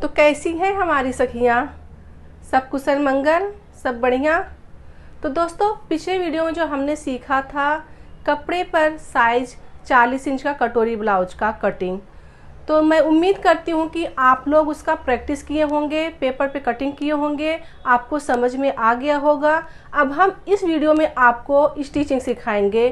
तो कैसी हैं हमारी सखियाँ? सब कुशल मंगल, सब बढ़िया। तो दोस्तों, पिछले वीडियो में जो हमने सीखा था कपड़े पर साइज 40 इंच का कटोरी ब्लाउज का कटिंग, तो मैं उम्मीद करती हूँ कि आप लोग उसका प्रैक्टिस किए होंगे, पेपर पे कटिंग किए होंगे, आपको समझ में आ गया होगा। अब हम इस वीडियो में आपको स्टिचिंग सिखाएंगे।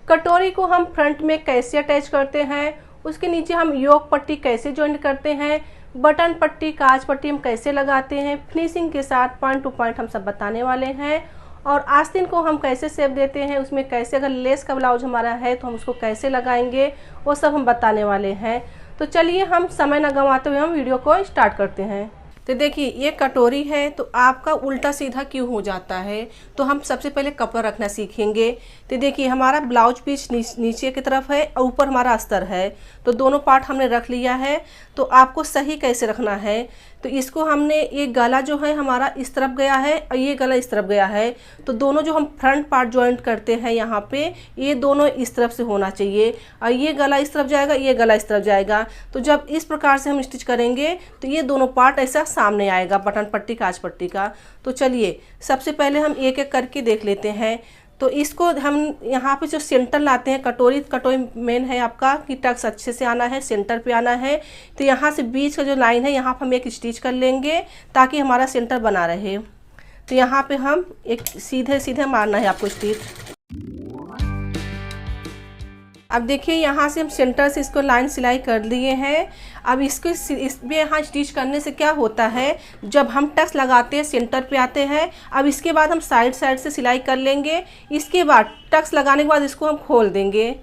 कटोरी को हम फ्रंट में कैसे अटैच करते हैं, उसके नीचे हम योक पट्टी कैसे जॉइंट करते हैं, बटन पट्टी, काज पट्टी हम कैसे लगाते हैं, फिनिशिंग के साथ पॉइंट टू पॉइंट हम सब बताने वाले हैं। और आस्तीन को हम कैसे शेप देते हैं, उसमें कैसे, अगर लेस का ब्लाउज हमारा है तो हम उसको कैसे लगाएंगे, वो सब हम बताने वाले हैं। तो चलिए हम समय न गंवाते हुए हम वीडियो को स्टार्ट करते हैं। तो देखिए, ये कटोरी है तो आपका उल्टा सीधा क्यों हो जाता है, तो हम सबसे पहले कपड़ा रखना सीखेंगे। तो देखिए, हमारा ब्लाउज पीस नीचे की तरफ है और ऊपर हमारा अस्तर है, तो दोनों पार्ट हमने रख लिया है। तो आपको सही कैसे रखना है, तो इसको हमने, ये गला जो है हमारा इस तरफ गया है और ये गला इस तरफ गया है, तो दोनों जो हम फ्रंट पार्ट जॉइंट करते हैं यहाँ पे, ये दोनों इस तरफ से होना चाहिए और ये गला इस तरफ जाएगा, ये गला इस तरफ जाएगा। तो जब इस प्रकार से हम स्टिच करेंगे तो ये दोनों पार्ट ऐसा सामने आएगा, बटन पट्टी काज पट्टी का। तो चलिए सबसे पहले हम एक एक करके देख लेते हैं। तो इसको हम यहाँ पे जो सेंटर लाते हैं, कटोरी मेन है आपका कि टक्स अच्छे से आना है, सेंटर पे आना है। तो यहाँ से बीच का जो लाइन है यहाँ पर हम एक स्टिच कर लेंगे ताकि हमारा सेंटर बना रहे। तो यहाँ पे हम एक सीधे सीधे मारना है आपको स्टिच। अब देखिए, यहाँ से हम सेंटर से इसको लाइन सिलाई कर लिए हैं। अब इसको इसमें यहाँ स्टिच करने से क्या होता है, जब हम टक्स लगाते हैं सेंटर पे आते हैं। अब इसके बाद हम साइड से सिलाई कर लेंगे। इसके बाद टक्स लगाने के बाद इसको हम खोल देंगे।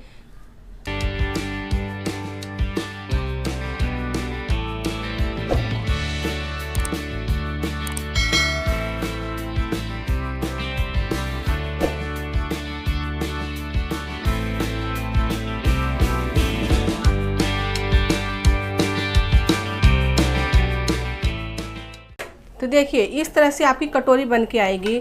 तो देखिए, इस तरह से आपकी कटोरी बन के आएगी।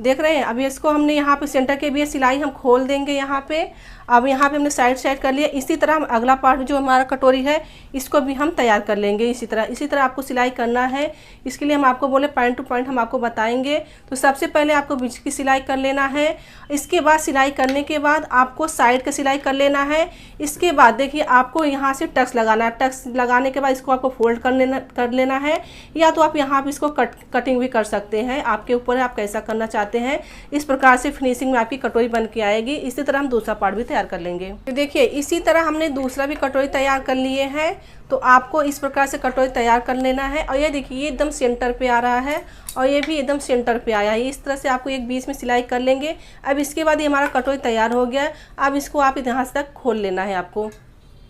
देख रहे हैं। अभी इसको हमने यहाँ पे सेंटर के भी सिलाई हम खोल देंगे यहाँ पे। अब यहाँ पे हमने साइड कर लिया। इसी तरह हम अगला पार्ट जो हमारा कटोरी है इसको भी हम तैयार कर लेंगे। इसी तरह आपको सिलाई करना है। इसके लिए हम आपको बोले पॉइंट टू पॉइंट हम आपको बताएंगे। तो सबसे पहले आपको बीच की सिलाई कर लेना है। इसके बाद सिलाई करने के बाद आपको साइड का सिलाई कर लेना है। इसके बाद देखिए, आपको यहाँ से टक्स लगाना है। टक्स लगाने के बाद इसको आपको फोल्ड कर लेना है, या तो आप यहाँ पे इसको कटिंग भी कर सकते हैं, आपके ऊपर है आप कैसा करना चाहते हैं। इस प्रकार से फिनिशिंग में आपकी कटोरी बन के आएगी। इसी तरह हम दूसरा पार्ट भी तैयार कर लेंगे। तो देखिए, इसी तरह हमने दूसरा भी कटोरी तैयार कर लिए हैं। तो आपको इस प्रकार से कटोरी तैयार कर लेना है। और ये देखिए, ये एकदम सेंटर पे आ रहा है और ये भी एकदम सेंटर पे आया है। इस तरह से आपको एक बीच में सिलाई कर लेंगे। अब इसके बाद ये हमारा कटोरी तैयार हो गया। अब इसको आप यहाँ तक खोल लेना है आपको।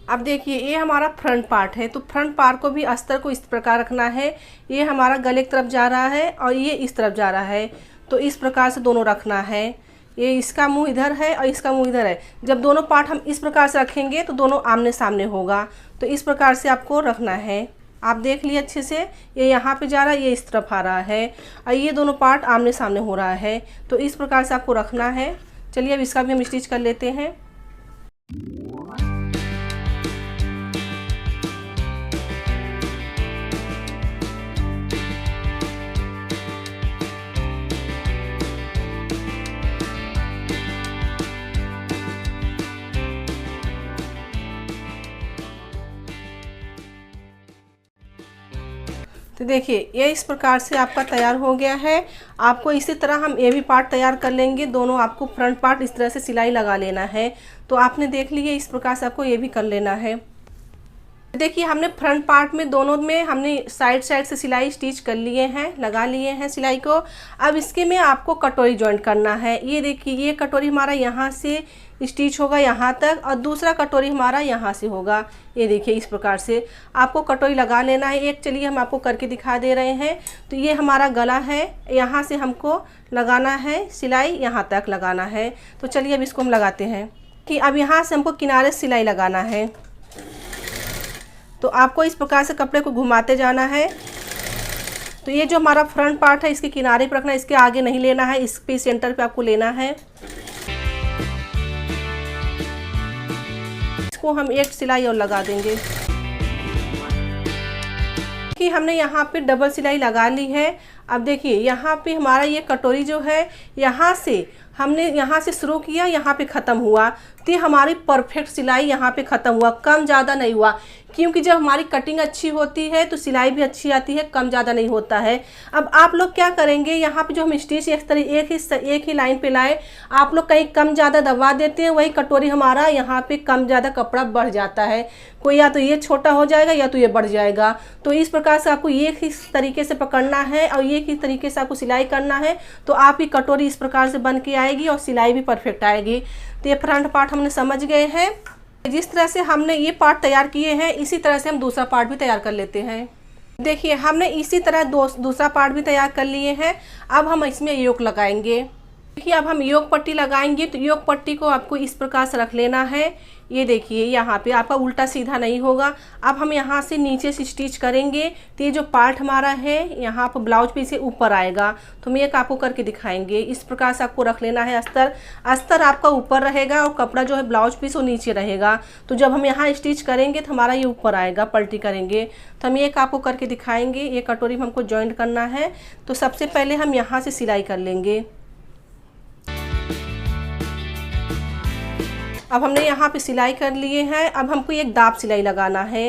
अब देखिए, ये हमारा फ्रंट पार्ट है। तो फ्रंट पार्ट को भी अस्तर को इस प्रकार रखना है। ये हमारा गले की तरफ जा रहा है और ये इस तरफ जा रहा है। तो इस प्रकार से दोनों रखना है। ये इसका मुंह इधर है और इसका मुंह इधर है। जब दोनों पार्ट हम इस प्रकार से रखेंगे तो दोनों आमने सामने होगा। तो इस प्रकार से आपको रखना है। आप देख लिए अच्छे से, ये यहाँ पे जा रहा है, ये इस तरफ आ रहा है और ये दोनों पार्ट आमने सामने हो रहा है। तो इस प्रकार से आपको रखना है। चलिए अब इसका भी हम स्टिच कर लेते हैं। तो देखिए, ये इस प्रकार से आपका तैयार हो गया है। आपको इसी तरह हम ये भी पार्ट तैयार कर लेंगे। दोनों आपको फ्रंट पार्ट इस तरह से सिलाई लगा लेना है। तो आपने देख लिया, इस प्रकार से आपको ये भी कर लेना है। देखिए, हमने फ्रंट पार्ट में दोनों में हमने साइड से सिलाई स्टिच कर लिए हैं, लगा लिए हैं सिलाई को। अब इसके में आपको कटोरी जॉइंट करना है। ये देखिए, ये कटोरी हमारा यहाँ से स्टिच होगा यहाँ तक और दूसरा कटोरी हमारा यहाँ से होगा। ये देखिए, इस प्रकार से आपको कटोरी लगा लेना है एक। चलिए हम आपको करके दिखा दे रहे हैं। तो ये हमारा गला है, यहाँ से हमको लगाना है सिलाई, यहाँ तक लगाना है। तो चलिए अब इसको हम लगाते हैं कि अब यहाँ से हमको किनारे सिलाई लगाना है। तो आपको इस प्रकार से कपड़े को घुमाते जाना है। तो ये जो हमारा फ्रंट पार्ट है इसके किनारे पर रखना है, इसके आगे नहीं लेना है, इस पे सेंटर पे आपको लेना है। इसको हम एक सिलाई और लगा देंगे। देखिए हमने यहाँ पे डबल सिलाई लगा ली है। अब देखिए यहाँ पे हमारा ये कटोरी जो है, यहाँ से हमने यहाँ से शुरू किया, यहाँ पे ख़त्म हुआ, तो ये हमारी परफेक्ट सिलाई यहाँ पे ख़त्म हुआ, कम ज़्यादा नहीं हुआ। क्योंकि जब हमारी कटिंग अच्छी होती है तो सिलाई भी अच्छी आती है, कम ज़्यादा नहीं होता है। अब आप लोग क्या करेंगे, यहाँ पे जो हम स्टिच एक ही लाइन पे लाए, आप लोग कहीं कम ज़्यादा दबा देते हैं, वही कटोरी हमारा यहाँ पे कम ज़्यादा कपड़ा बढ़ जाता है। कोई या तो ये छोटा हो जाएगा या तो ये बढ़ जाएगा। तो इस प्रकार से आपको एक ही तरीके से पकड़ना है और एक ही तरीके से आपको सिलाई करना है, तो आपकी कटोरी इस प्रकार से बन के आएगी और सिलाई भी परफेक्ट आएगी। तो ये फ्रंट पार्ट हमने समझ गए हैं। जिस तरह से हमने ये पार्ट तैयार किए हैं, इसी तरह से हम दूसरा पार्ट भी तैयार कर लेते हैं। देखिए हमने इसी तरह दूसरा पार्ट भी तैयार कर लिए हैं। अब हम इसमें योक लगाएंगे। देखिए अब हम योक पट्टी लगाएंगे, तो योक पट्टी को आपको इस प्रकार से रख लेना है। ये देखिए यहाँ पे आपका उल्टा सीधा नहीं होगा। अब हम यहाँ से नीचे से स्टिच करेंगे, तो ये जो पार्ट हमारा है यहाँ पर ब्लाउज पीस से ऊपर आएगा। तो हम एक आपको करके दिखाएंगे। इस प्रकार से आपको रख लेना है। अस्तर आपका ऊपर रहेगा और कपड़ा जो है ब्लाउज पीस वो नीचे रहेगा। तो जब हम यहाँ स्टिच करेंगे तो हमारा ये ऊपर आएगा, पलटी करेंगे। तो हम एक आपको करके दिखाएंगे। ये कटोरी में हमको जॉइंट करना है। तो सबसे पहले हम यहाँ से सिलाई कर लेंगे। अब हमने यहाँ पे सिलाई कर लिए हैं। अब हमको एक दाब सिलाई लगाना है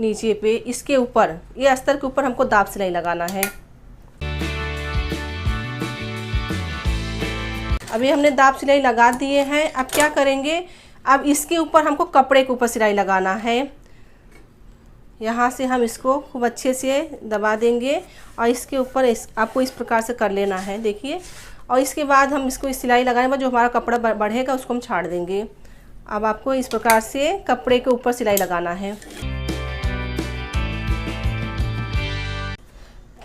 नीचे पे, इसके ऊपर, ये अस्तर के ऊपर हमको दाब सिलाई लगाना है। अभी हमने दाब सिलाई लगा दिए हैं। अब क्या करेंगे, अब इसके ऊपर हमको कपड़े के ऊपर सिलाई लगाना है। यहाँ से हम इसको खूब अच्छे से दबा देंगे और इसके ऊपर आपको इस प्रकार से कर लेना है। देखिए, और इसके बाद हम इसको सिलाई लगाने के बाद जो हमारा कपड़ा बढ़ेगा उसको हम छाड़ देंगे। अब आपको इस प्रकार से कपड़े के ऊपर सिलाई लगाना है।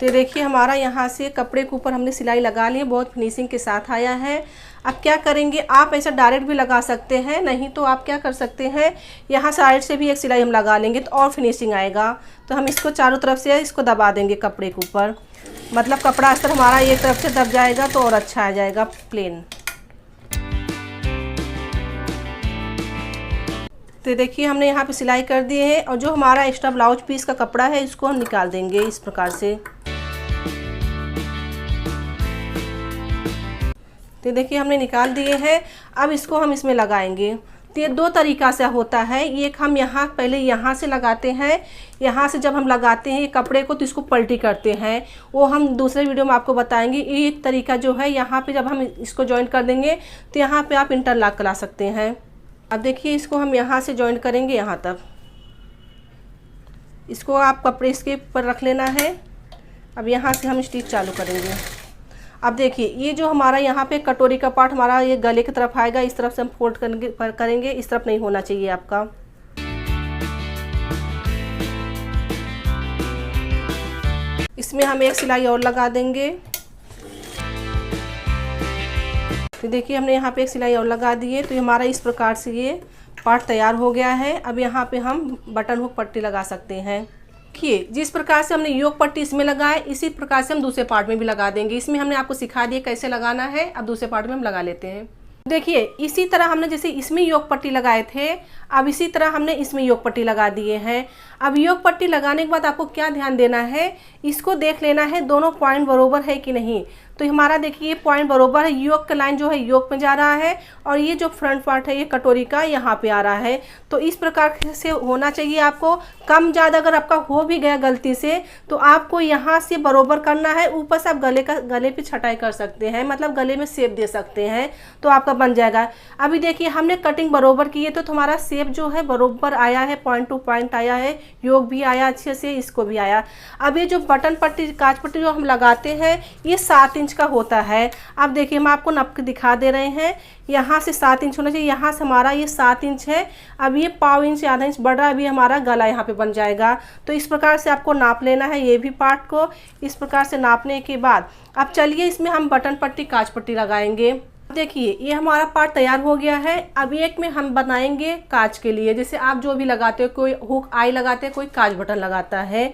तो देखिए हमारा यहाँ से कपड़े के ऊपर हमने सिलाई लगा ली है, बहुत फिनिशिंग के साथ आया है। अब क्या करेंगे, आप ऐसा डायरेक्ट भी लगा सकते हैं, नहीं तो आप क्या कर सकते हैं, यहाँ साइड से भी एक सिलाई हम लगा लेंगे तो और फिनिशिंग आएगा। तो हम इसको चारों तरफ से इसको दबा देंगे कपड़े के ऊपर, मतलब कपड़ा अस्तर हमारा एक तरफ से दब जाएगा तो और अच्छा आ जाएगा प्लेन। तो देखिए हमने यहाँ पे सिलाई कर दी है और जो हमारा एक्स्ट्रा ब्लाउज पीस का कपड़ा है इसको हम निकाल देंगे इस प्रकार से। तो देखिए हमने निकाल दिए हैं। अब इसको हम इसमें लगाएंगे। तो ये दो तरीक़ा से होता है। एक हम यहाँ पहले यहाँ से लगाते हैं, यहाँ से जब हम लगाते हैं ये कपड़े को तो इसको पलटी करते हैं, वो हम दूसरे वीडियो में आपको बताएंगे। एक तरीका जो है यहाँ पे जब हम इसको जॉइंट कर देंगे तो यहाँ पे आप इंटरलॉक करा सकते हैं। अब देखिए इसको हम यहाँ से जॉइंट करेंगे यहाँ तक, इसको आप कपड़े इसके ऊपर रख लेना है। अब यहाँ से हम स्टिच चालू करेंगे। अब देखिए ये जो हमारा यहाँ पे कटोरी का पार्ट हमारा ये गले की तरफ आएगा, इस तरफ से हम फोल्ड करेंगे, इस तरफ नहीं होना चाहिए आपका। इसमें हम एक सिलाई और लगा देंगे। तो देखिए हमने यहाँ पे एक सिलाई और लगा दी है। तो हमारा इस प्रकार से ये पार्ट तैयार हो गया है। अब यहाँ पे हम बटन हुक पट्टी लगा सकते हैं। देखिए जिस प्रकार से हमने योक पट्टी इसमें लगाए, इसी प्रकार से हम दूसरे पार्ट में भी लगा देंगे। इसमें हमने आपको सिखा दिया कैसे लगाना है। अब दूसरे पार्ट में हम लगा लेते हैं। देखिए इसी तरह हमने जैसे इसमें योक पट्टी लगाए थे, अब इसी तरह हमने इसमें योक पट्टी लगा दिए हैं। अब योक पट्टी लगाने के बाद आपको क्या ध्यान देना है, इसको देख लेना है दोनों पॉइंट बरोबर है कि नहीं। तो हमारा देखिए ये पॉइंट बरोबर है, योक का लाइन जो है योक में जा रहा है और ये जो फ्रंट पार्ट है ये कटोरी का यहाँ पे आ रहा है। तो इस प्रकार से होना चाहिए आपको। कम ज़्यादा अगर आपका हो भी गया गलती से तो आपको यहाँ से बरोबर करना है। ऊपर से आप गले पे छटाई कर सकते हैं, मतलब गले में शेप दे सकते हैं, तो आपका बन जाएगा। अभी देखिए हमने कटिंग बरोबर की है तो हमारा शेप जो है बरोबर आया है, पॉइंट टू पॉइंट आया है, योग भी आया अच्छे से, इसको भी आया। अब ये जो बटन पट्टी काज पट्टी जो हम लगाते हैं ये 7 इंच का होता है। अब देखिए हम आपको नाप के दिखा दे रहे हैं, यहाँ से 7 इंच होना चाहिए, यहाँ से हमारा ये 7 इंच है। अब ये पाव इंच आधा इंच बढ़ रहा है, अभी हमारा गला यहाँ पे बन जाएगा। तो इस प्रकार से आपको नाप लेना है ये भी पार्ट को। इस प्रकार से नापने के बाद अब चलिए इसमें हम बटन पट्टी काज पट्टी लगाएंगे। देखिए ये हमारा पार्ट तैयार हो गया है। अब एक में हम बनाएंगे काज के लिए, जैसे आप जो भी लगाते हो, कोई हुक आई लगाते हैं, कोई काज बटन लगाता है।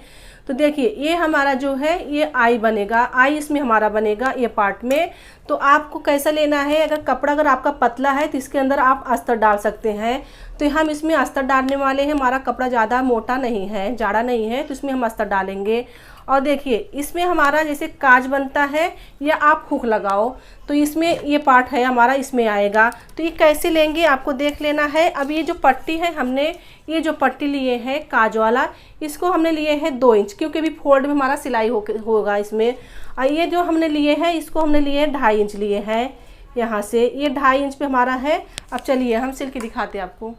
तो देखिए ये हमारा जो है ये आई बनेगा, आई इसमें हमारा बनेगा ये पार्ट में। तो आपको कैसा लेना है, अगर कपड़ा अगर आपका पतला है तो इसके अंदर आप अस्तर डाल सकते हैं। तो हम इसमें अस्तर डालने वाले हैं, हमारा कपड़ा ज़्यादा मोटा नहीं है, जाड़ा नहीं है, तो इसमें हम अस्तर डालेंगे। और देखिए इसमें हमारा जैसे काज बनता है या आप हुक लगाओ, तो इसमें ये पार्ट है हमारा, इसमें आएगा। तो ये कैसे लेंगे आपको देख लेना है। अब ये जो पट्टी है, हमने ये जो पट्टी लिए हैं काज वाला, इसको हमने लिए हैं 2 इंच, क्योंकि अभी फोल्ड में हमारा सिलाई होगा इसमें। और ये जो हमने लिए हैं, इसको हमने लिए 2.5 इंच लिए हैं यहाँ से, ये 2.5 इंच पे हमारा है। अब चलिए हम सिल के दिखाते हैं आपको।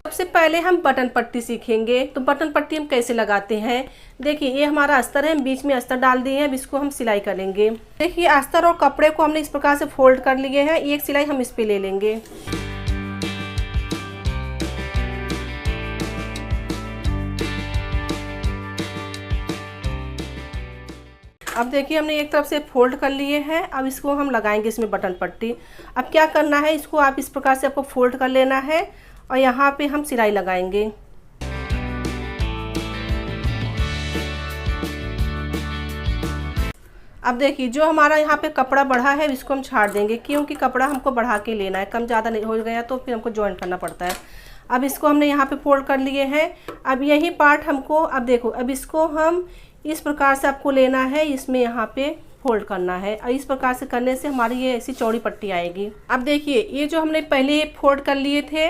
सबसे पहले हम बटन पट्टी सीखेंगे। तो बटन पट्टी हम कैसे लगाते हैं, देखिए ये हमारा अस्तर है, हम बीच में अस्तर डाल दिए हैं। अब इसको हम सिलाई करेंगे। देखिए अस्तर और कपड़े को हमने इस प्रकार से फोल्ड कर लिए हैं, एक सिलाई हम इस पे ले लेंगे। अब देखिए हमने एक तरफ से फोल्ड कर लिए हैं, अब इसको हम लगाएंगे इसमें बटन पट्टी। अब क्या करना है, इसको आप इस प्रकार से आपको फोल्ड कर लेना है और यहाँ पे हम सिलाई लगाएंगे। अब देखिए जो हमारा यहाँ पे कपड़ा बढ़ा है इसको हम छाड़ देंगे, क्योंकि कपड़ा हमको बढ़ा के लेना है, कम ज़्यादा नहीं हो गया तो फिर हमको जॉइंट करना पड़ता है। अब इसको हमने यहाँ पे फोल्ड कर लिए हैं। अब यही पार्ट हमको, अब देखो, अब इसको हम इस प्रकार से आपको लेना है, इसमें यहाँ पे फोल्ड करना है और इस प्रकार से करने से हमारी ये ऐसी चौड़ी पट्टी आएगी। अब देखिए ये जो हमने पहले फोल्ड कर लिए थे,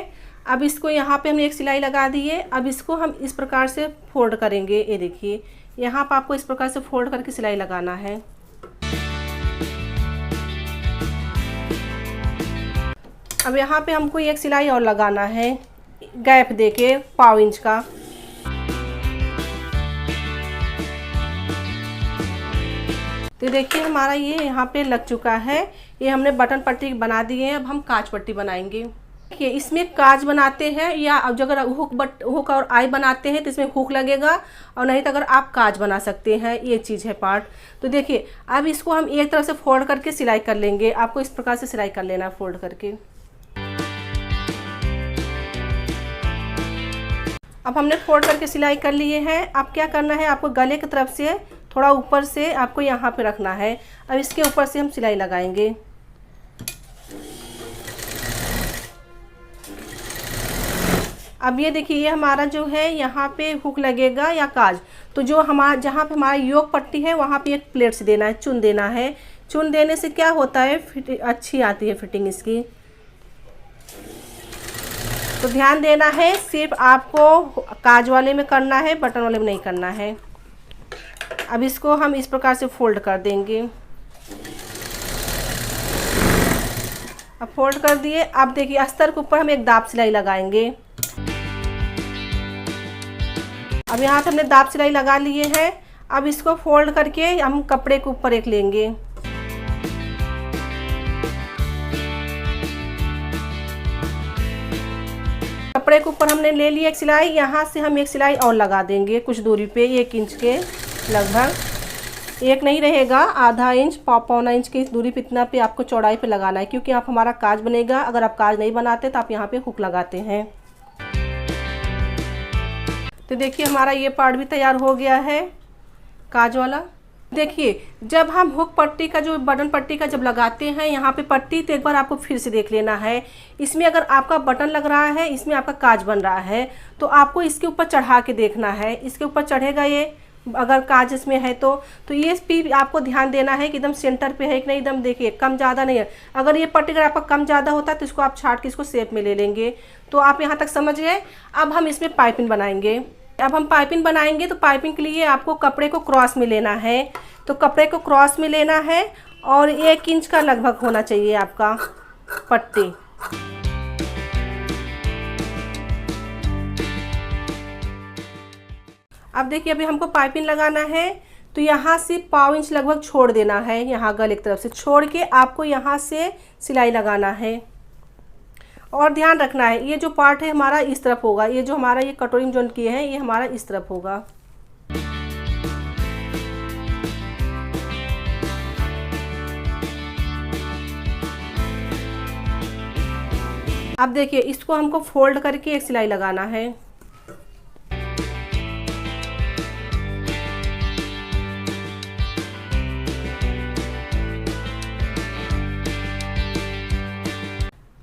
अब इसको यहाँ पे हमने एक सिलाई लगा दी है। अब इसको हम इस प्रकार से फोल्ड करेंगे। ये देखिए यहाँ पर आपको इस प्रकार से फोल्ड करके सिलाई लगाना है। अब यहाँ पे हमको एक सिलाई और लगाना है, गैप देके 1/4 इंच का। तो देखिए हमारा ये यहाँ पे लग चुका है। ये हमने बटन पट्टी बना दी है। अब हम काज पट्टी बनाएंगे। देखिए इसमें काज बनाते हैं, या अब अगर हुक और आई बनाते हैं तो इसमें हुक लगेगा, और नहीं तो अगर आप काज बना सकते हैं, ये चीज़ है पार्ट। तो देखिए अब इसको हम एक तरफ से फोल्ड करके सिलाई कर लेंगे। आपको इस प्रकार से सिलाई कर लेना है फोल्ड करके। अब हमने फोल्ड करके सिलाई कर लिए हैं। अब क्या करना है, आपको गले की तरफ से थोड़ा ऊपर से आपको यहाँ पे रखना है। अब इसके ऊपर से हम सिलाई लगाएंगे। अब ये देखिए ये हमारा जो है यहाँ पे हुक लगेगा या काज, तो जो हमारा जहाँ पे हमारा योक पट्टी है वहाँ पे एक प्लेट से देना है, चुन देना है। चुन देने से क्या होता है, फिट अच्छी आती है फिटिंग इसकी। तो ध्यान देना है, सिर्फ आपको काज वाले में करना है, बटन वाले में नहीं करना है। अब इसको हम इस प्रकार से फोल्ड कर देंगे। अब फोल्ड कर दिए। अब देखिए अस्तर के ऊपर हम एक दाब सिलाई लगाएंगे। अब यहाँ पे हमने दाब सिलाई लगा लिए हैं। अब इसको फोल्ड करके हम कपड़े के ऊपर एक लेंगे। कपड़े के ऊपर हमने ले लिया एक सिलाई, यहाँ से हम एक सिलाई और लगा देंगे कुछ दूरी पे, 1 इंच के लगभग। एक नहीं रहेगा, आधा इंच, 1.25 इंच की दूरी पे, इतना पे आपको चौड़ाई पे लगाना है, क्योंकि आप हमारा काज बनेगा। अगर आप काज नहीं बनाते तो आप यहाँ पे हुक लगाते हैं। तो देखिए हमारा ये पार्ट भी तैयार हो गया है काज वाला। देखिए जब हम हुक पट्टी का जो बटन पट्टी का जब लगाते हैं यहाँ पे पट्टी, तो एक बार आपको फिर से देख लेना है। इसमें अगर आपका बटन लग रहा है, इसमें आपका काज बन रहा है, तो आपको इसके ऊपर चढ़ा के देखना है। इसके ऊपर चढ़ेगा ये, अगर काज इसमें है तो ये भी आपको ध्यान देना है कि एकदम सेंटर पे है कि नहीं, एकदम देखिए कम ज़्यादा नहीं है। अगर ये पट्टी अगर आपका कम ज़्यादा होता है तो इसको आप छाट के इसको शेप में ले लेंगे। तो आप यहाँ तक समझ गए। अब हम इसमें पाइपिंग बनाएंगे। अब हम पाइपिंग बनाएंगे, तो पाइपिंग के लिए आपको कपड़े को क्रॉस में लेना है। तो कपड़े को क्रॉस में लेना है और 1 इंच का लगभग होना चाहिए आपका पट्टी। अब देखिए अभी हमको पाइपिंग लगाना है, तो यहाँ से 1/4 इंच लगभग छोड़ देना है। यहाँ गले की तरफ से छोड़ के आपको यहाँ से सिलाई लगाना है। और ध्यान रखना है ये जो पार्ट है हमारा इस तरफ होगा, ये जो हमारा ये कटोरी में जॉइंट किए हैं ये हमारा इस तरफ होगा। अब देखिए इसको हमको फोल्ड करके एक सिलाई लगाना है।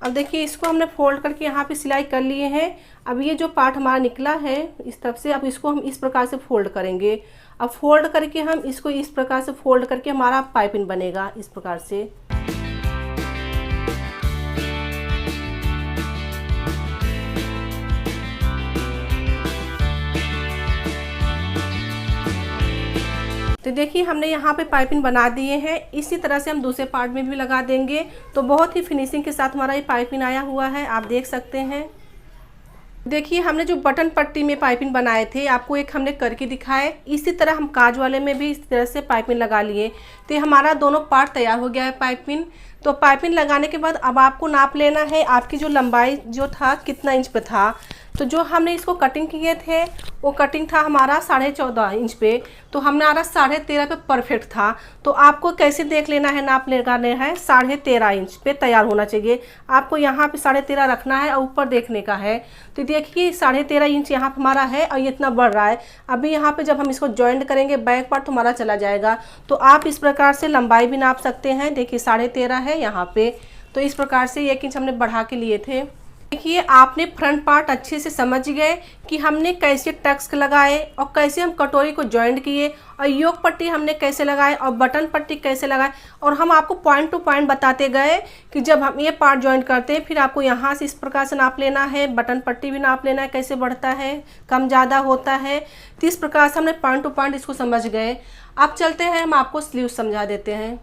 अब देखिए इसको हमने फोल्ड करके यहाँ पे सिलाई कर लिए हैं। अब ये जो पार्ट हमारा निकला है इस तरफ से, अब इसको हम इस प्रकार से फोल्ड करेंगे। अब फोल्ड करके हम इसको इस प्रकार से फोल्ड करके हमारा पाइपिंग बनेगा इस प्रकार से। तो देखिए हमने यहाँ पे पाइपिंग बना दिए हैं। इसी तरह से हम दूसरे पार्ट में भी लगा देंगे। तो बहुत ही फिनिशिंग के साथ हमारा ये पाइपिंग आया हुआ है, आप देख सकते हैं। देखिए हमने जो बटन पट्टी में पाइपिंग बनाए थे आपको एक हमने करके दिखाए, इसी तरह हम काज वाले में भी इस तरह से पाइपिंग लगा लिए। तो हमारा दोनों पार्ट तैयार हो गया है पाइपिंग। तो पाइपिंग लगाने के बाद अब आपको नाप लेना है आपकी जो लंबाई जो था कितना इंच पे था। तो जो हमने इसको कटिंग किए थे वो कटिंग था हमारा 14.5 इंच पे, तो हमारा 13.5 पे परफेक्ट था। तो आपको कैसे देख लेना है, नाप लगाने है 13.5 इंच पे तैयार होना चाहिए। आपको यहाँ पे 13.5 रखना है और ऊपर देखने का है। तो देखिए 13.5 इंच यहाँ पर हमारा है और ये इतना बढ़ रहा है। अभी यहाँ पे जब हम इसको जॉइंट करेंगे बैक पार्ट तो हमारा चला जाएगा। तो आप इस प्रकार से लंबाई भी नाप सकते हैं। देखिए 13.5 है यहाँ पे, तो इस प्रकार से 1 इंच हमने बढ़ा के लिए थे। देखिए आपने फ्रंट पार्ट अच्छे से समझ गए कि हमने कैसे टक्स लगाए और कैसे हम कटोरी को जॉइंट किए और योक पट्टी हमने कैसे लगाए और बटन पट्टी कैसे लगाए, और हम आपको पॉइंट टू पॉइंट बताते गए कि जब हम ये पार्ट जॉइंट करते हैं फिर आपको यहाँ से इस प्रकार से नाप लेना है, बटन पट्टी भी नाप लेना है कैसे बढ़ता है, कम ज़्यादा होता है। तो इस प्रकार से हमने पॉइंट टू पॉइंट इसको समझ गए। अब चलते हैं हम आपको स्लीव समझा देते हैं।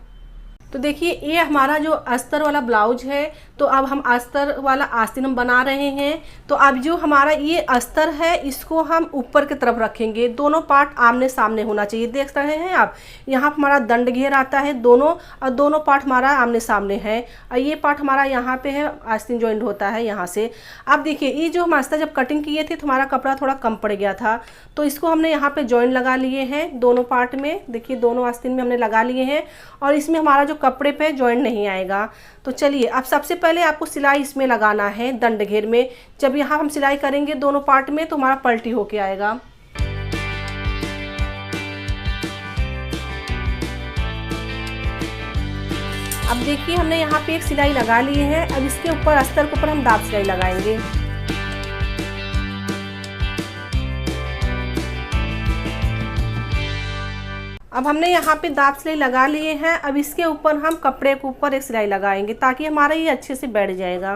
तो देखिए ये हमारा जो अस्तर वाला ब्लाउज है, तो अब हम अस्तर वाला आस्तीन हम बना रहे हैं। तो अब जो हमारा ये अस्तर है इसको हम ऊपर की तरफ रखेंगे, दोनों पार्ट आमने सामने होना चाहिए। देख रहे हैं आप, यहाँ पर हमारा दंड घेर आता है दोनों, और दोनों पार्ट हमारा आमने सामने है और ये पार्ट हमारा यहाँ पे है, आस्तीन जॉइंट होता है यहाँ से। अब देखिए ये जो हम अस्तर जब कटिंग किए थे तो हमारा कपड़ा थोड़ा कम पड़ गया था, तो इसको हमने यहाँ पे जॉइंट लगा लिए हैं दोनों पार्ट में। देखिए दोनों आस्तीन में हमने लगा लिए हैं और इसमें हमारा जो कपड़े पे जॉइंट नहीं आएगा। तो चलिए अब सबसे पहले आपको सिलाई इसमें लगाना है दंड घेर में। जब यहाँ हम सिलाई करेंगे दोनों पार्ट में तो हमारा पलटी होके आएगा। अब देखिए हमने यहाँ पे एक सिलाई लगा ली है। अब इसके ऊपर अस्तर के ऊपर हम दाब सिलाई लगाएंगे। अब हमने यहाँ पे दाब सिलाई लगा लिए हैं। अब इसके ऊपर हम कपड़े के ऊपर एक सिलाई लगाएंगे ताकि हमारा ये अच्छे से बैठ जाएगा।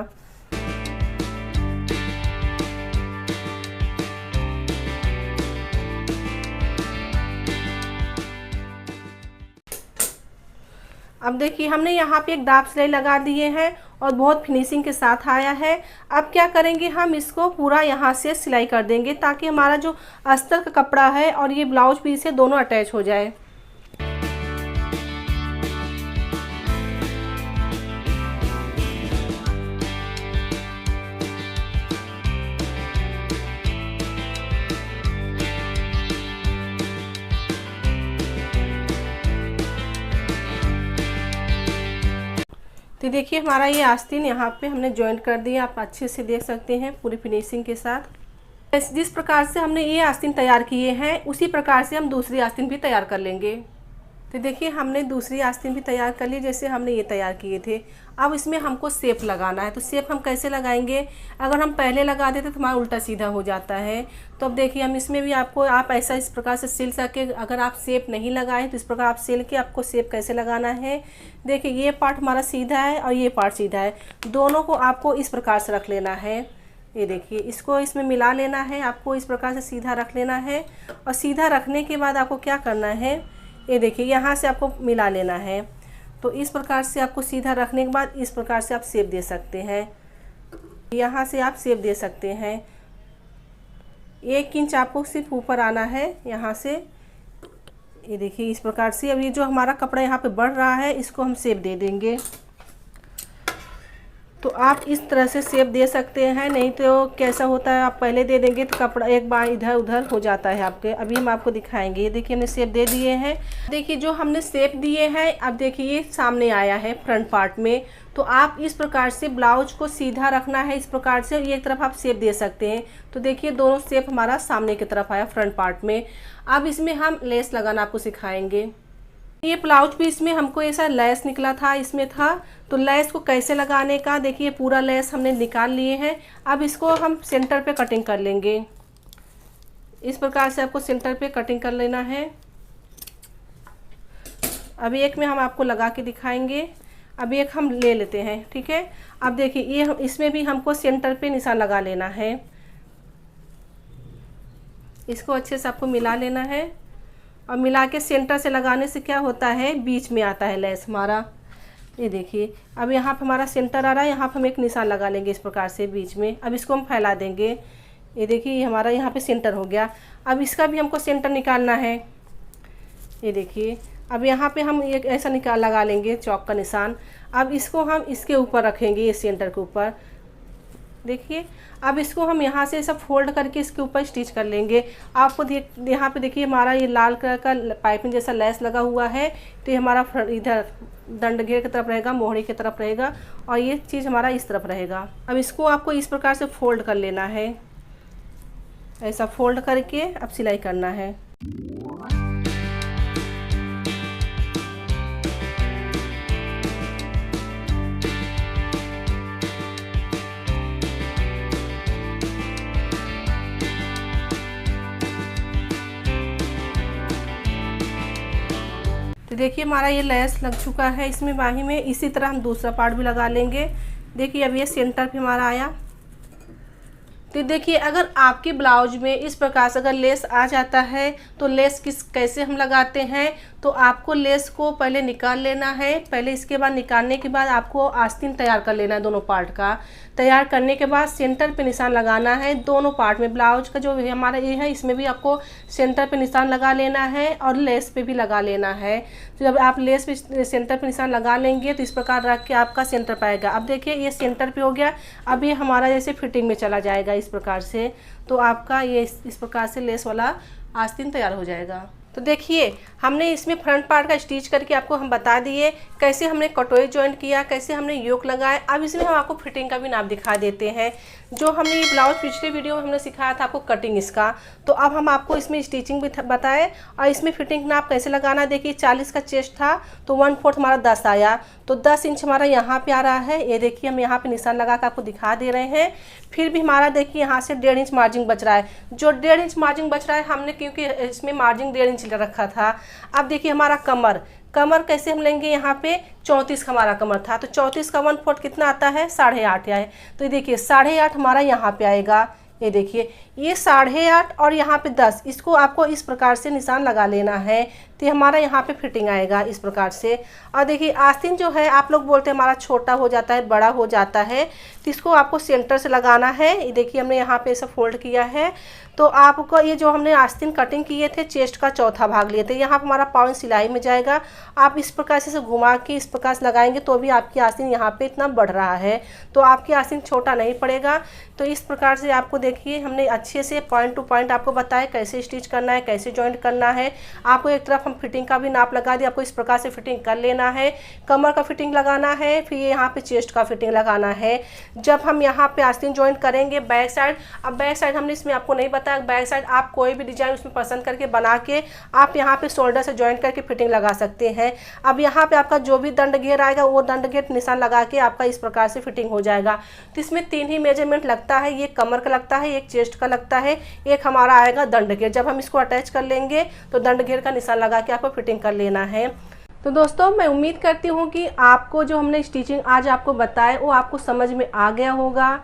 अब देखिए हमने यहाँ पे एक दाब सिलाई लगा दिए हैं और बहुत फिनिशिंग के साथ आया है। अब क्या करेंगे, हम इसको पूरा यहाँ से सिलाई कर देंगे ताकि हमारा जो अस्तर का कपड़ा है और ये ब्लाउज पीस है दोनों अटैच हो जाए। तो देखिए हमारा ये आस्तीन यहाँ पे हमने जॉइंट कर दिया, आप अच्छे से देख सकते हैं पूरी फिनिशिंग के साथ। जिस प्रकार से हमने ये आस्तीन तैयार किए हैं उसी प्रकार से हम दूसरी आस्तीन भी तैयार कर लेंगे। तो देखिए हमने दूसरी आस्तीन भी तैयार कर ली जैसे हमने ये तैयार किए थे। अब इसमें हमको सेप लगाना है। तो सेप हम कैसे लगाएंगे, अगर हम पहले लगा देते तो हमारा उल्टा सीधा हो जाता है। तो अब देखिए हम इसमें भी आपको आप ऐसा इस प्रकार से सिल सके, अगर आप सेप नहीं लगाए तो इस प्रकार आप सिल के आपको सेप कैसे लगाना है। देखिए ये पार्ट हमारा सीधा है और ये पार्ट सीधा है, दोनों को आपको इस प्रकार से रख लेना है। ये देखिए इसको इसमें मिला लेना है, आपको इस प्रकार से सीधा रख लेना है। और सीधा रखने के बाद आपको क्या करना है, ये देखिए यहाँ से आपको मिला लेना है। तो इस प्रकार से आपको सीधा रखने के बाद इस प्रकार से आप शेप दे सकते हैं, यहाँ से आप शेप दे सकते हैं। 1 इंच आपको सिर्फ ऊपर आना है यहाँ से। ये देखिए इस प्रकार से। अब ये जो हमारा कपड़ा यहाँ पे बढ़ रहा है इसको हम शेप दे देंगे। तो आप इस तरह से शेप दे सकते हैं, नहीं तो कैसा होता है आप पहले दे देंगे तो कपड़ा एक बार इधर उधर हो जाता है आपके। अभी हम आपको दिखाएंगे। ये देखिए हमने शेप दे दिए हैं। देखिए जो हमने शेप दिए हैं अब देखिए ये सामने आया है फ्रंट पार्ट में। तो आप इस प्रकार से ब्लाउज को सीधा रखना है, इस प्रकार से एक तरफ आप शेप दे सकते हैं। तो देखिए दोनों शेप हमारा सामने की तरफ आया फ्रंट पार्ट में। अब इसमें हम लेस लगाना आपको सिखाएंगे। ये ब्लाउज पीस में हमको ऐसा लेस निकला था, इसमें था, तो लेस को कैसे लगाने का देखिए, पूरा लेस हमने निकाल लिए हैं। अब इसको हम सेंटर पे कटिंग कर लेंगे। इस प्रकार से आपको सेंटर पे कटिंग कर लेना है। अभी एक में हम आपको लगा के दिखाएंगे। अभी एक हम ले लेते हैं, ठीक है। अब देखिए ये इसमें भी हमको सेंटर पे निशान लगा लेना है। इसको अच्छे से आपको मिला लेना है और मिला के सेंटर से लगाने से क्या होता है, बीच में आता है लेस हमारा। ये देखिए अब यहाँ पे हमारा सेंटर आ रहा है, यहाँ पे हम एक निशान लगा लेंगे इस प्रकार से बीच में। अब इसको हम फैला देंगे। ये देखिए ये हमारा यहाँ पे सेंटर हो गया। अब इसका भी हमको सेंटर निकालना है। ये देखिए अब यहाँ पे हम एक ऐसा लगा लेंगे चौक का निशान। अब इसको हम इसके ऊपर रखेंगे, ये सेंटर के ऊपर। देखिए अब इसको हम यहाँ से सब फोल्ड करके इसके ऊपर स्टिच कर लेंगे। आपको यहाँ पे देखिए हमारा ये लाल कलर का पाइपिंग जैसा लेस लगा हुआ है, तो ये हमारा इधर दंड घेर की तरफ रहेगा, मोहरी की तरफ रहेगा, और ये चीज़ हमारा इस तरफ रहेगा। अब इसको आपको इस प्रकार से फोल्ड कर लेना है। ऐसा फोल्ड करके अब सिलाई करना है। तो देखिए हमारा ये लेस लग चुका है इसमें बाही में। इसी तरह हम दूसरा पार्ट भी लगा लेंगे। देखिए अब ये सेंटर पे हमारा आया। तो देखिए अगर आपके ब्लाउज में इस प्रकार से अगर लेस आ जाता है तो लेस कैसे हम लगाते हैं, तो आपको लेस को पहले निकाल लेना है। पहले इसके बाद निकालने के बाद आपको आस्तीन तैयार कर लेना है दोनों पार्ट का। तैयार करने के बाद सेंटर पे निशान लगाना है दोनों पार्ट में। ब्लाउज का जो हमारा ये है इसमें भी आपको सेंटर पे निशान लगा लेना है और लेस पे भी लगा लेना है। तो जब आप लेस पे सेंटर पे निशान लगा लेंगे तो इस प्रकार रख के आपका सेंटर पाएगा। अब देखिए ये सेंटर पे हो गया। अब ये हमारा जैसे फिटिंग में चला जाएगा इस प्रकार से, तो आपका ये इस प्रकार से लेस वाला आस्तीन तैयार हो जाएगा। तो देखिए हमने इसमें फ्रंट पार्ट का स्टिच करके आपको हम बता दिए कैसे हमने कटोरी जॉइंट किया, कैसे हमने योक लगाए। अब इसमें हम आपको फिटिंग का भी नाप दिखा देते हैं। जो हमने ये ब्लाउज पिछले वीडियो में हमने सिखाया था आपको कटिंग इसका, तो अब हम आपको इसमें स्टिचिंग भी बताए और इसमें फिटिंग नाप कैसे लगाना। देखिए 40 का चेस्ट था तो 1/4 हमारा 10 आया, तो 10 इंच हमारा यहाँ पे आ रहा है। ये देखिए हम यहाँ पे निशान लगा कर आपको दिखा दे रहे हैं। फिर भी हमारा देखिए यहाँ से 1.5 इंच मार्जिन बच रहा है। जो 1.5 इंच मार्जिन बच रहा है हमने क्योंकि इसमें मार्जिन 1.5 इंच रखा था। अब देखिए हमारा कमर कैसे हम लेंगे, यहाँ पे 34 का हमारा कमर था, तो 34 का 1/4 कितना आता है, 8.5 आए। तो ये देखिए 8.5 हमारा यहाँ पे आएगा। ये देखिए ये 8.5 और यहाँ पे 10, इसको आपको इस प्रकार से निशान लगा लेना है, तो हमारा यहाँ पे फिटिंग आएगा इस प्रकार से। और देखिए आस्तीन जो है आप लोग बोलते हैं हमारा छोटा हो जाता है, बड़ा हो जाता है, तो इसको आपको सेंटर से लगाना है। ये देखिए हमने यहाँ पे ऐसा फोल्ड किया है। तो आपको ये जो हमने आस्तीन कटिंग किए थे चेस्ट का चौथा भाग लिए थे, यहाँ पर हमारा पाउन सिलाई में जाएगा। आप इस प्रकार से घुमा के इस प्रकार से लगाएंगे तो भी आपकी आस्तीन यहाँ पे इतना बढ़ रहा है, तो आपकी आस्तीन छोटा नहीं पड़ेगा। तो इस प्रकार से आपको देखिए हमने अच्छे से पॉइंट टू पॉइंट आपको बताया कैसे स्टिच करना है, कैसे जॉइंट करना है। आपको एक तरफ हम फिटिंग का भी नाप लगा दिया, आपको इस प्रकार से फिटिंग कर लेना है। कमर का फिटिंग लगाना है, फिर यहाँ पे चेस्ट का फिटिंग लगाना है। जब हम यहाँ पे आस्तीन जॉइंट करेंगे बैक साइड, अब बैक साइड हमने इसमें आपको नहीं बताया, बैक साइड आप कोई भी डिजाइन उसमें पसंद करके बना के आप यहाँ पे शोल्डर से जॉइंट करके फिटिंग लगा सकते हैं। अब यहाँ पे आपका जो भी दंड घेर आएगा वो दंड घेर निशान लगा के आपका इस प्रकार से फिटिंग हो जाएगा। तो इसमें 3 ही मेजरमेंट लगता है, ये कमर का लगता है, एक चेस्ट का लगता है, एक हमारा आएगा दंड घेर। जब हम इसको अटैच कर लेंगे तो दंड घेर का निशान लगा के आपको फिटिंग कर लेना है। तो दोस्तों मैं उम्मीद करती हूँ कि आपको जो हमने स्टिचिंग आज आपको बताया वो आपको समझ में आ गया होगा।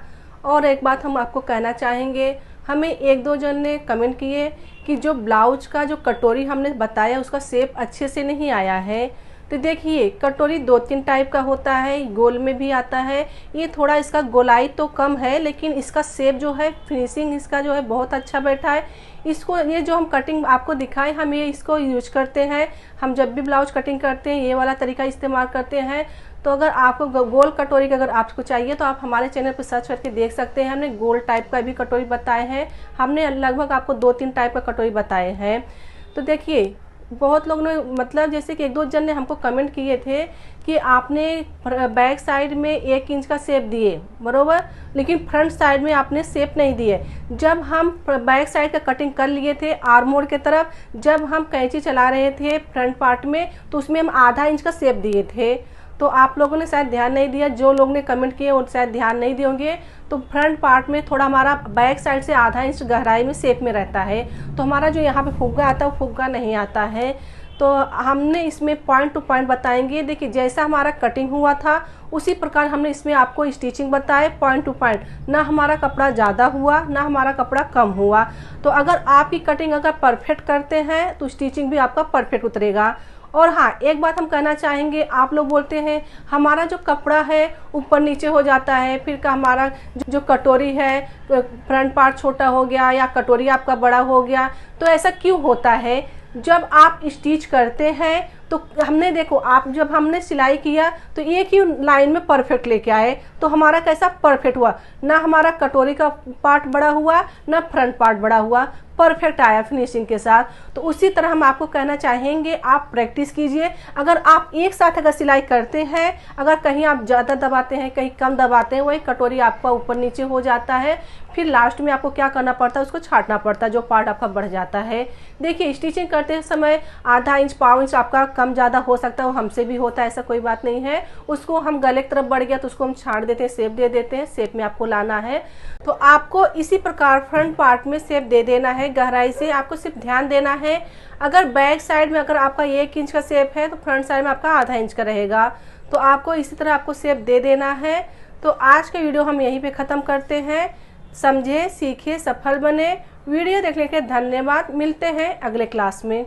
और एक बात हम आपको कहना चाहेंगे, हमें 1-2 जन ने कमेंट किए कि जो ब्लाउज का जो कटोरी हमने बताया उसका शेप अच्छे से नहीं आया है। तो देखिए कटोरी 2-3 टाइप का होता है, गोल में भी आता है। ये थोड़ा इसका गोलाई तो कम है लेकिन इसका शेप जो है, फिनिशिंग इसका जो है बहुत अच्छा बैठा है। इसको ये जो हम कटिंग आपको दिखाएं हम ये इसको यूज करते हैं। हम जब भी ब्लाउज कटिंग करते हैं ये वाला तरीका इस्तेमाल करते हैं। तो अगर आपको गोल कटोरी का अगर आपको चाहिए तो आप हमारे चैनल पर सर्च करके देख सकते हैं। हमने गोल टाइप का भी कटोरी बताए हैं, हमने लगभग आपको 2-3 टाइप का कटोरी बताए हैं। तो देखिए बहुत लोग ने मतलब जैसे कि 1-2 जन ने हमको कमेंट किए थे कि आपने बैक साइड में 1 इंच का शेप दिए बरोबर, लेकिन फ्रंट साइड में आपने शेप नहीं दिए। जब हम बैक साइड का कटिंग कर लिए थे आर्मोल के तरफ, जब हम कैंची चला रहे थे फ्रंट पार्ट में, तो उसमें हम आधा इंच का शेप दिए थे। तो आप लोगों ने शायद ध्यान नहीं दिया, जो लोग ने कमेंट किए वो शायद ध्यान नहीं दिए होंगे। तो फ्रंट पार्ट में थोड़ा हमारा बैक साइड से आधा इंच गहराई में शेप में रहता है, तो हमारा जो यहाँ पे फुग्गा आता है वो फुग्गा नहीं आता है। तो हमने इसमें पॉइंट टू पॉइंट बताएंगे। देखिए जैसा हमारा कटिंग हुआ था उसी प्रकार हमने इसमें आपको स्टिचिंग बताए पॉइंट टू पॉइंट, ना हमारा कपड़ा ज़्यादा हुआ ना हमारा कपड़ा कम हुआ। तो अगर आपकी कटिंग अगर परफेक्ट करते हैं तो स्टिचिंग भी आपका परफेक्ट उतरेगा। और हाँ, एक बात हम कहना चाहेंगे, आप लोग बोलते हैं हमारा जो कपड़ा है ऊपर नीचे हो जाता है, फिर का हमारा जो कटोरी है फ्रंट पार्ट छोटा हो गया या कटोरी आपका बड़ा हो गया, तो ऐसा क्यों होता है? जब आप स्टिच करते हैं तो हमने देखो, आप जब हमने सिलाई किया तो एक ही लाइन में परफेक्ट लेके आए, तो हमारा कैसा परफेक्ट हुआ, ना हमारा कटोरी का पार्ट बड़ा हुआ ना फ्रंट पार्ट बड़ा हुआ, परफेक्ट आया फिनिशिंग के साथ। तो उसी तरह हम आपको कहना चाहेंगे आप प्रैक्टिस कीजिए। अगर आप एक साथ अगर सिलाई करते हैं, अगर कहीं आप ज़्यादा दबाते हैं कहीं कम दबाते हैं, वही कटोरी आपका ऊपर नीचे हो जाता है, फिर लास्ट में आपको क्या करना पड़ता है, उसको छांटना पड़ता है, जो पार्ट आपका बढ़ जाता है। देखिए स्टिचिंग करते समय आधा इंच पाव इंच आपका कम ज़्यादा हो सकता है, वो हमसे भी होता है, ऐसा कोई बात नहीं है। उसको हम गले की तरफ बढ़ गया तो उसको हम छांट देते हैं, शेप दे देते हैं, शेप में आपको लाना है। तो आपको इसी प्रकार फ्रंट पार्ट में शेप दे देना है गहराई से। आपको सिर्फ ध्यान देना है, अगर बैक साइड में अगर आपका 1 इंच का शेप है तो फ्रंट साइड में आपका आधा इंच का रहेगा। तो आपको इसी तरह आपको शेप दे देना है। तो आज का वीडियो हम यहीं पे ख़त्म करते हैं। समझे, सीखे, सफल बने। वीडियो देखने के लिए धन्यवाद। मिलते हैं अगले क्लास में।